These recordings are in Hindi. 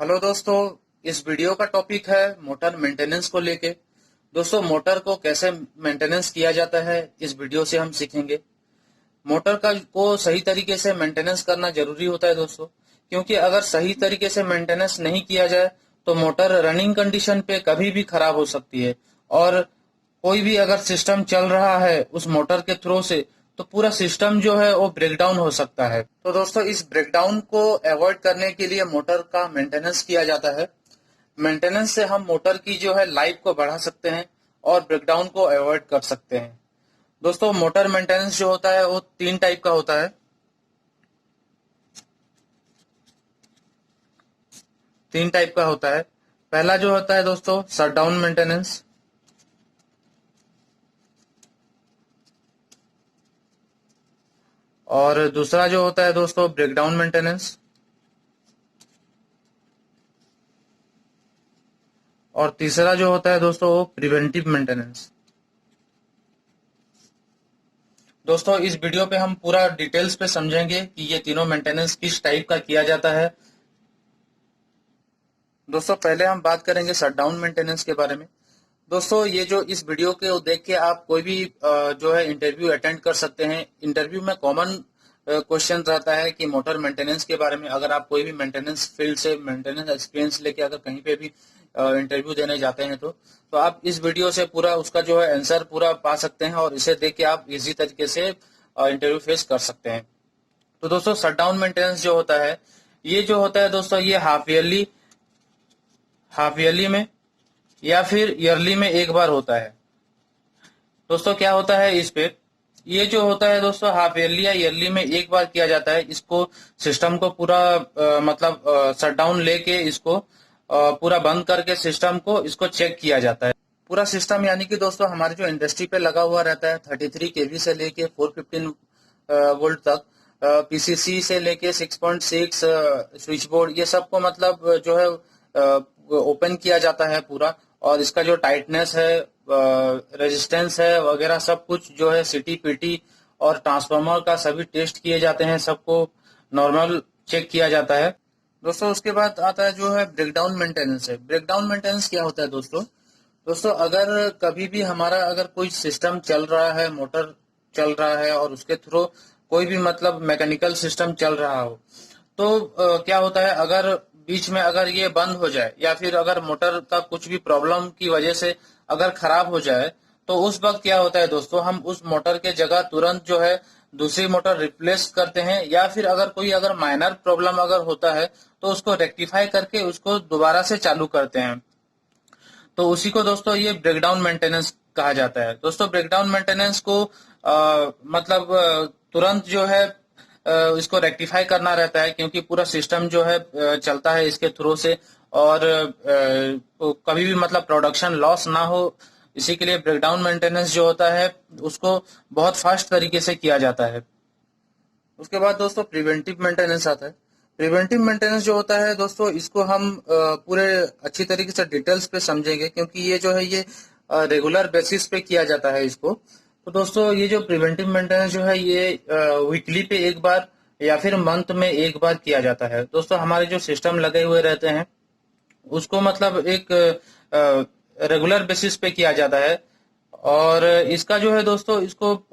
हेलो दोस्तों। इस वीडियो का टॉपिक है मोटर मेंटेनेंस को लेके। दोस्तों, मोटर को कैसे मेंटेनेंस किया जाता है इस वीडियो से हम सीखेंगे। मोटर का को सही तरीके से मेंटेनेंस करना जरूरी होता है दोस्तों, क्योंकि अगर सही तरीके से मेंटेनेंस नहीं किया जाए तो मोटर रनिंग कंडीशन पे कभी भी खराब हो सकती है। और कोई भी अगर सिस्टम चल रहा है उस मोटर के थ्रू से, तो पूरा सिस्टम जो है वो ब्रेक डाउन हो सकता है। तो दोस्तों, इस ब्रेकडाउन को अवॉइड करने के लिए मोटर का मेंटेनेंस किया जाता है। मेंटेनेंस से हम मोटर की जो है लाइफ को बढ़ा सकते हैं और ब्रेकडाउन को अवॉइड कर सकते हैं। दोस्तों, मोटर मेंटेनेंस जो होता है वो 3 टाइप का होता है। 3 टाइप का होता है। पहला जो होता है दोस्तों शटडाउन मेंटेनेंस, और दूसरा जो होता है दोस्तों ब्रेकडाउन मेंटेनेंस, और तीसरा जो होता है दोस्तों वो प्रिवेंटिव मेंटेनेंस। दोस्तों, इस वीडियो पे हम पूरा डिटेल्स पे समझेंगे कि ये तीनों मेंटेनेंस किस टाइप का किया जाता है। दोस्तों, पहले हम बात करेंगे शटडाउन मेंटेनेंस के बारे में। दोस्तों, ये जो इस वीडियो के देख के आप कोई भी जो है इंटरव्यू अटेंड कर सकते हैं। इंटरव्यू में कॉमन क्वेश्चन रहता है कि मोटर मेंटेनेंस के बारे में। अगर आप कोई भी मेंटेनेंस फील्ड से मेंटेनेंस एक्सपीरियंस लेके अगर कहीं पे भी इंटरव्यू देने जाते हैं तो आप इस वीडियो से पूरा उसका जो है आंसर पूरा पा सकते हैं, और इसे देख के आप इजी तरीके से इंटरव्यू फेस कर सकते हैं। तो दोस्तों, शटडाउन मेंटेनेंस जो होता है, ये जो होता है दोस्तों, ये हाफ ईयरली में या फिर ईयरली में एक बार होता है। दोस्तों, क्या होता है इस पे, ये जो होता है दोस्तों हाफ ईयरली या ईयरली में एक बार किया जाता है। इसको सिस्टम को पूरा मतलब शटडाउन लेके इसको पूरा बंद करके सिस्टम को इसको चेक किया जाता है। पूरा सिस्टम यानी कि दोस्तों हमारे जो इंडस्ट्री पे लगा हुआ रहता है 33 kV से लेके 415 वोल्ट तक, पीसीसी से लेके 6.6 स्विच बोर्ड, ये सबको मतलब जो है ओपन किया जाता है पूरा। और इसका जो टाइटनेस है, रेजिस्टेंस है वगैरह, सब कुछ जो है सीटी पीटी और ट्रांसफार्मर का सभी टेस्ट किए जाते हैं, सबको नॉर्मल चेक किया जाता है। दोस्तों, उसके बाद आता है जो है ब्रेकडाउन मेंटेनेंस है। ब्रेकडाउन मेंटेनेंस क्या होता है दोस्तों? दोस्तों, अगर कभी भी हमारा अगर कोई सिस्टम चल रहा है, मोटर चल रहा है और उसके थ्रू कोई भी मतलब मैकेनिकल सिस्टम चल रहा हो, तो क्या होता है, अगर बीच में अगर ये बंद हो जाए या फिर अगर मोटर का कुछ भी प्रॉब्लम की वजह से अगर खराब हो जाए, तो उस वक्त क्या होता है दोस्तों, हम उस मोटर के जगह तुरंत जो है दूसरी मोटर रिप्लेस करते हैं, या फिर अगर कोई अगर माइनर प्रॉब्लम अगर होता है तो उसको रेक्टिफाई करके उसको दोबारा से चालू करते हैं। तो उसी को दोस्तों ये ब्रेकडाउन मेंटेनेंस कहा जाता है। दोस्तों, ब्रेकडाउन मेंटेनेंस को मतलब तुरंत जो है इसको रेक्टिफाई करना रहता है, क्योंकि पूरा सिस्टम जो है चलता है इसके थ्रू से, और तो कभी भी मतलब प्रोडक्शन लॉस ना हो, इसी के लिए ब्रेकडाउन मेंटेनेंस जो होता है उसको बहुत फास्ट तरीके से किया जाता है। उसके बाद दोस्तों प्रिवेंटिव मेंटेनेंस आता है। प्रिवेंटिव मेंटेनेंस जो होता है दोस्तों, इसको हम पूरे अच्छी तरीके से डिटेल्स पे समझेंगे, क्योंकि ये जो है ये रेगुलर बेसिस पे किया जाता है इसको। तो दोस्तों, ये जो प्रिवेंटिव मेंटेनेंस जो है ये वीकली पे एक बार या फिर मंथ में एक बार किया जाता है। दोस्तों, हमारे जो सिस्टम लगे हुए रहते हैं उसको मतलब एक रेगुलर बेसिस पे किया जाता है, और इसका जो है दोस्तों इसको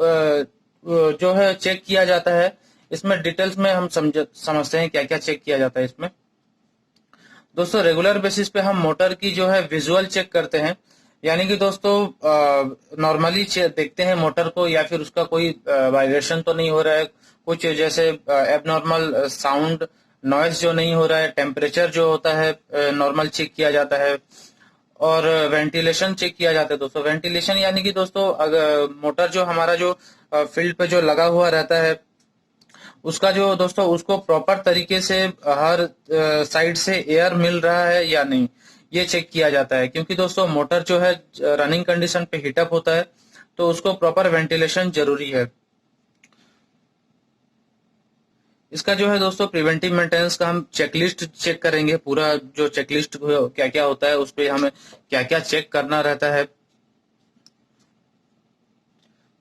जो है चेक किया जाता है। इसमें डिटेल्स में हम समझते हैं क्या क्या चेक किया जाता है इसमें। दोस्तों, रेगुलर बेसिस पे हम मोटर की जो है विजुअल चेक करते हैं, यानी कि दोस्तों नॉर्मली देखते हैं मोटर को, या फिर उसका कोई वाइब्रेशन तो नहीं हो रहा है, कुछ जैसे एबनॉर्मल साउंड नॉइज जो नहीं हो रहा है, टेम्परेचर जो होता है नॉर्मल चेक किया जाता है, और वेंटिलेशन चेक किया जाता है। दोस्तों, वेंटिलेशन यानी कि दोस्तों अगर मोटर जो हमारा जो फील्ड पे जो लगा हुआ रहता है उसका जो दोस्तों उसको प्रॉपर तरीके से हर साइड से एयर मिल रहा है या नहीं, ये चेक किया जाता है। क्योंकि दोस्तों मोटर जो है रनिंग कंडीशन पे हीटअप होता है, तो उसको प्रॉपर वेंटिलेशन जरूरी है। इसका जो है दोस्तों प्रिवेंटिव मेंटेनेंस का हम चेकलिस्ट चेक करेंगे। पूरा जो चेकलिस्ट क्या क्या होता है उस पर हमें क्या क्या चेक करना रहता है।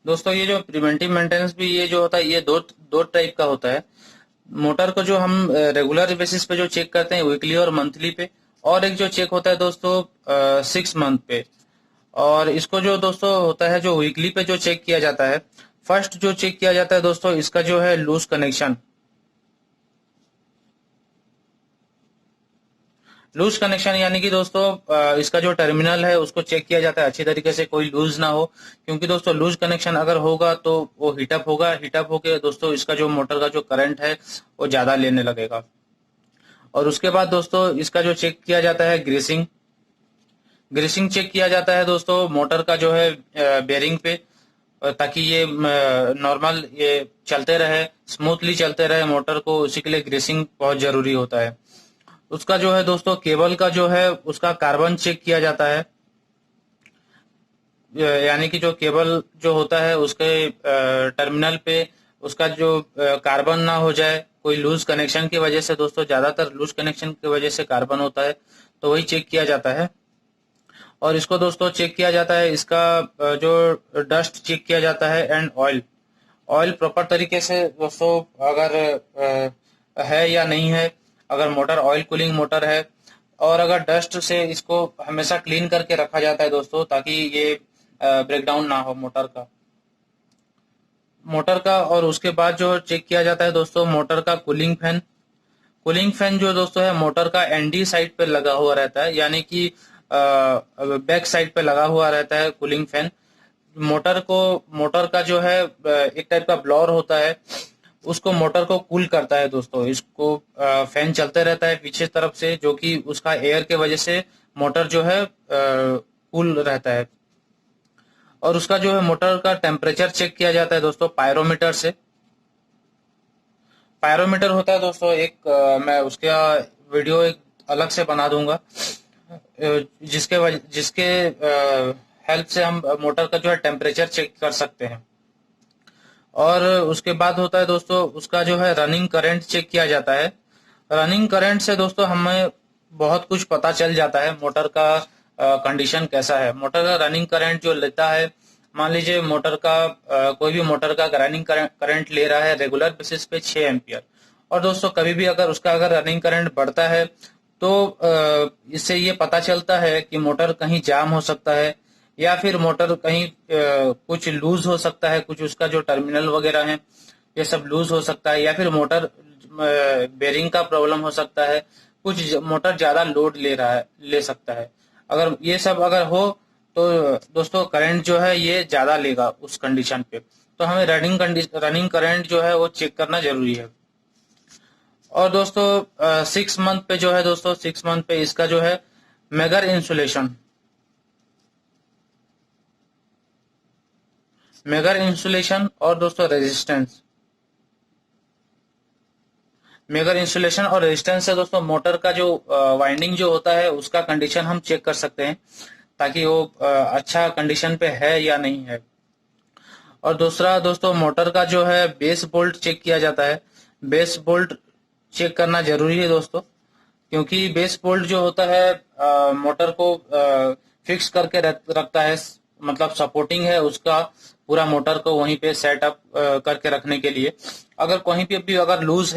दोस्तों, ये जो प्रिवेंटिव मेंटेनेंस भी ये जो होता है ये दो दो टाइप का होता है। मोटर को जो हम रेगुलर बेसिस पे जो चेक करते हैं वीकली और मंथली पे, और एक जो चेक होता है दोस्तों 6 मंथ पे। और इसको जो दोस्तों होता है जो वीकली पे जो चेक किया जाता है, फर्स्ट जो चेक किया जाता है दोस्तों इसका जो है लूज कनेक्शन। लूज कनेक्शन यानी कि दोस्तों इसका जो टर्मिनल है उसको चेक किया जाता है अच्छी तरीके से, कोई लूज ना हो, क्योंकि दोस्तों लूज कनेक्शन अगर होगा तो वो हीटअप होगा, हीटअप होके दोस्तों इसका जो मोटर का जो करंट है वो ज्यादा लेने लगेगा। और उसके बाद दोस्तों इसका जो चेक किया जाता है ग्रीसिंग। ग्रीसिंग चेक किया जाता है दोस्तों मोटर का जो है बेरिंग पे, ताकि ये नॉर्मल ये चलते रहे, स्मूथली चलते रहे मोटर को, उसी के लिए ग्रीसिंग बहुत जरूरी होता है। उसका जो है दोस्तों केबल का जो है उसका कार्बन चेक किया जाता है, यानी कि जो केबल जो होता है उसके टर्मिनल पे उसका जो कार्बन ना हो जाए कोई लूज कनेक्शन की वजह से। दोस्तों ज्यादातर लूज कनेक्शन की वजह से कार्बन होता है, तो वही चेक किया जाता है। और इसको दोस्तों चेक किया जाता है, इसका जो डस्ट चेक किया जाता है, एंड ऑयल। ऑयल प्रॉपर तरीके से दोस्तों अगर है या नहीं है, अगर मोटर ऑयल कूलिंग मोटर है, और अगर डस्ट से इसको हमेशा क्लीन करके रखा जाता है दोस्तों, ताकि ये ब्रेकडाउन ना हो मोटर का। और उसके बाद जो चेक किया जाता है दोस्तों मोटर का कूलिंग फैन। कूलिंग फैन जो दोस्तों है मोटर का एनडी साइड पे लगा हुआ रहता है, यानी कि बैक साइड पे लगा हुआ रहता है कूलिंग फैन। मोटर का जो है एक टाइप का ब्लोअर होता है, उसको मोटर को कूल करता है दोस्तों। इसको फैन चलते रहता है पीछे तरफ से, जो कि उसका एयर के वजह से मोटर जो है कूल रहता है। और उसका जो है मोटर का टेम्परेचर चेक किया जाता है दोस्तों पायरोमीटर से। पायरोमीटर होता है दोस्तों एक, मैं उसका वीडियो एक अलग से बना दूंगा, जिसके हेल्प से हम मोटर का जो है टेम्परेचर चेक कर सकते हैं। और उसके बाद होता है दोस्तों उसका जो है रनिंग करंट चेक किया जाता है। रनिंग करंट से दोस्तों हमें बहुत कुछ पता चल जाता है मोटर का कंडीशन कैसा है। मोटर का रनिंग करंट जो लेता है, मान लीजिए मोटर का कोई भी मोटर का रनिंग करंट ले रहा है रेगुलर बेसिस पे 6 एम्पियर, और दोस्तों कभी भी अगर उसका अगर रनिंग करंट बढ़ता है तो इससे ये पता चलता है कि मोटर कहीं जाम हो सकता है, या फिर मोटर कहीं कुछ लूज हो सकता है, कुछ उसका जो टर्मिनल वगैरह है ये सब लूज हो सकता है, या फिर मोटर बेरिंग का प्रॉब्लम हो सकता है, कुछ मोटर ज्यादा लोड ले सकता है। अगर ये सब अगर हो तो दोस्तों करंट जो है ये ज्यादा लेगा उस कंडीशन पे, तो हमें रनिंग करंट जो है वो चेक करना जरूरी है। और दोस्तों 6 मंथ पे जो है दोस्तों 6 मंथ पे इसका जो है मेगर इंसुलेशन और दोस्तों रेजिस्टेंस। मेगर इंसुलेशन और रेजिस्टेंस से दोस्तों मोटर का जो वाइंडिंग जो होता है उसका कंडीशन हम चेक कर सकते हैं, ताकि वो अच्छा कंडीशन पे है या नहीं है। और दूसरा दोस्तों मोटर का जो है बेस बोल्ट चेक किया जाता है। बेस बोल्ट चेक करना जरूरी है दोस्तों, क्योंकि बेस बोल्ट जो होता है मोटर को फिक्स करके रखता है, मतलब सपोर्टिंग है उसका पूरा मोटर को वहीं पे सेटअप करके रखने के लिए। अगर कहीं पे भी अगर लूज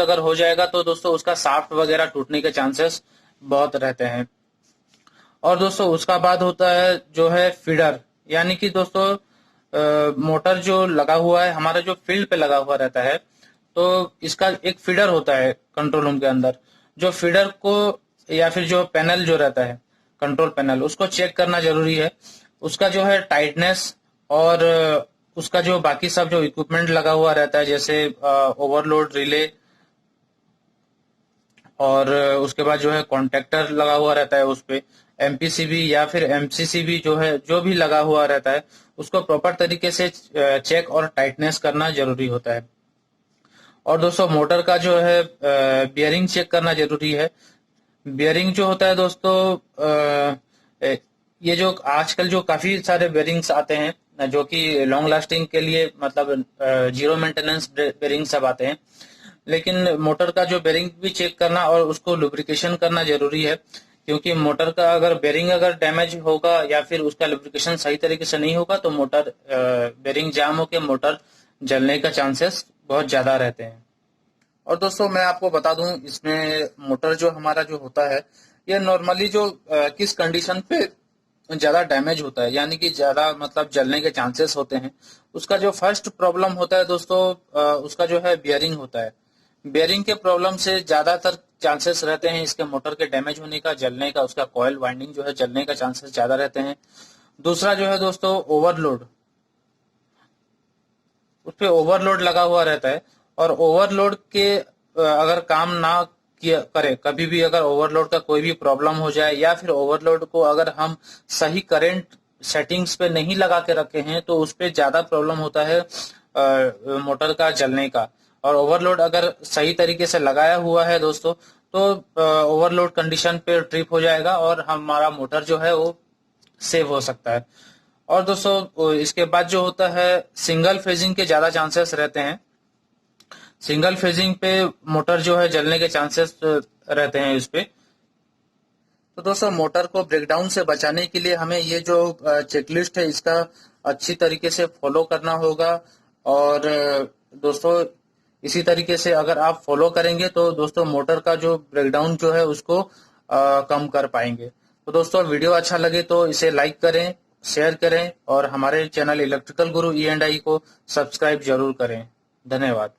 अगर हो जाएगा तो दोस्तों उसका शाफ्ट वगैरह टूटने के चांसेस बहुत रहते हैं। और दोस्तों उसका बाद होता है जो है फीडर, यानी कि दोस्तों मोटर जो लगा हुआ है हमारा जो फील्ड पे लगा हुआ रहता है, तो इसका एक फीडर होता है कंट्रोल रूम के अंदर। जो फीडर को या फिर जो पैनल जो रहता है कंट्रोल पैनल, उसको चेक करना जरूरी है। उसका जो है टाइटनेस और उसका जो बाकी सब जो इक्विपमेंट लगा हुआ रहता है, जैसे ओवरलोड रिले, और उसके बाद जो है कॉन्टेक्टर लगा हुआ रहता है उस पे, एमपीसीबी या फिर एमसीसीबी जो है जो भी लगा हुआ रहता है उसको प्रॉपर तरीके से चेक और टाइटनेस करना जरूरी होता है। और दोस्तों मोटर का जो है बियरिंग चेक करना जरूरी है। बियरिंग जो होता है दोस्तों ये जो आजकल जो काफी सारे बेरिंग्स आते हैं जो कि लॉन्ग लास्टिंग के लिए, मतलब जीरो मेंटेनेंस बेरिंग सब आते हैं, लेकिन मोटर का जो बेरिंग भी चेक करना और उसको लुब्रिकेशन करना जरूरी है, क्योंकि मोटर का अगर बेरिंग अगर डैमेज होगा या फिर उसका लुब्रिकेशन सही तरीके से नहीं होगा तो मोटर बेरिंग जाम होकर मोटर जलने का चांसेस बहुत ज्यादा रहते हैं। और दोस्तों मैं आपको बता दूं, इसमें मोटर जो हमारा जो होता है, ये नॉर्मली जो किस कंडीशन पे ज्यादा डैमेज होता है, यानी कि ज्यादा मतलब जलने के चांसेस होते हैं, उसका जो फर्स्ट प्रॉब्लम होता है दोस्तों, उसका जो है बियरिंग होता है। बियरिंग के प्रॉब्लम से ज्यादातर चांसेस रहते हैं इसके मोटर के डैमेज होने का, जलने का, उसका कॉइल वाइंडिंग जो है जलने का चांसेस ज्यादा रहते हैं। दूसरा जो है दोस्तों ओवरलोड, उस पे ओवरलोड लगा हुआ रहता है, और ओवरलोड के अगर काम ना किया करे, कभी भी अगर ओवरलोड का कोई भी प्रॉब्लम हो जाए, या फिर ओवरलोड को अगर हम सही करंट सेटिंग्स पे नहीं लगा के रखे हैं, तो उस पे ज्यादा प्रॉब्लम होता है मोटर का जलने का। और ओवरलोड अगर सही तरीके से लगाया हुआ है दोस्तों, तो ओवरलोड कंडीशन पे ट्रिप हो जाएगा और हमारा मोटर जो है वो सेव हो सकता है। और दोस्तों इसके बाद जो होता है, सिंगल फेजिंग के ज्यादा चांसेस रहते हैं। सिंगल फेजिंग पे मोटर जो है जलने के चांसेस रहते हैं इस पे। तो दोस्तों मोटर को ब्रेकडाउन से बचाने के लिए हमें ये जो चेकलिस्ट है इसका अच्छी तरीके से फॉलो करना होगा। और दोस्तों इसी तरीके से अगर आप फॉलो करेंगे तो दोस्तों मोटर का जो ब्रेकडाउन जो है उसको कम कर पाएंगे। तो दोस्तों वीडियो अच्छा लगे तो इसे लाइक करें, शेयर करें, और हमारे चैनल इलेक्ट्रिकल गुरु E&I को सब्सक्राइब जरूर करें। धन्यवाद।